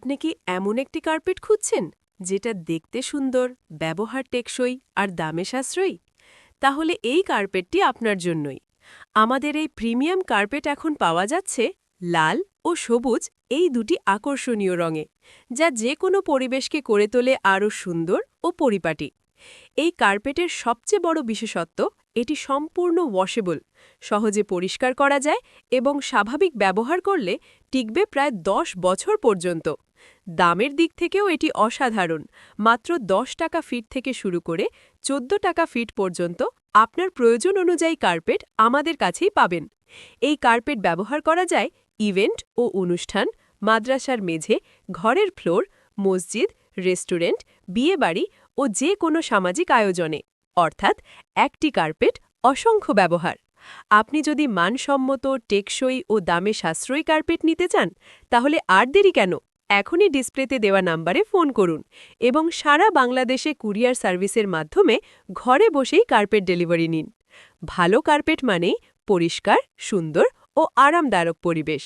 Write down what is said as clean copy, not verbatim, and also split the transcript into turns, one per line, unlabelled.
আপনি কি এমন একটি কার্পেট খুঁজছেন যেটা দেখতে সুন্দর, ব্যবহার টেকসই আর দামে সাশ্রয়ী? তাহলে এই কার্পেটটি আপনার জন্যই। আমাদের এই প্রিমিয়াম কার্পেট এখন পাওয়া যাচ্ছে লাল ও সবুজ এই দুটি আকর্ষণীয় রঙে, যা যে কোনো পরিবেশকে করে তোলে আরও সুন্দর ও পরিপাটি। এই কার্পেটের সবচেয়ে বড় বিশেষত্ব, এটি সম্পূর্ণ ওয়াশেবল, সহজে পরিষ্কার করা যায় এবং স্বাভাবিক ব্যবহার করলে টিকবে প্রায় ১০ বছর পর্যন্ত। দামের দিক থেকেও এটি অসাধারণ। মাত্র ১০ টাকা ফিট থেকে শুরু করে ১৪ টাকা ফিট পর্যন্ত আপনার প্রয়োজন অনুযায়ী কার্পেট আমাদের কাছেই পাবেন। এই কার্পেট ব্যবহার করা যায় ইভেন্ট ও অনুষ্ঠান, মাদ্রাসার মেঝে, ঘরের ফ্লোর, মসজিদ, রেস্টুরেন্ট, বিয়েবাড়ি ও যে কোনো সামাজিক আয়োজনে। অর্থাৎ একটি কার্পেট, অসংখ্য ব্যবহার। আপনি যদি মানসম্মত, টেকসই ও দামে সাশ্রয়ী কার্পেট নিতে চান, তাহলে আর দেরি কেন? এখনই ডিসপ্লেতে দেওয়া নাম্বারে ফোন করুন এবং সারা বাংলাদেশে কুরিয়ার সার্ভিসের মাধ্যমে ঘরে বসেই কার্পেট ডেলিভারি নিন। ভালো কার্পেট মানেই পরিষ্কার, সুন্দর ও আরামদায়ক পরিবেশ।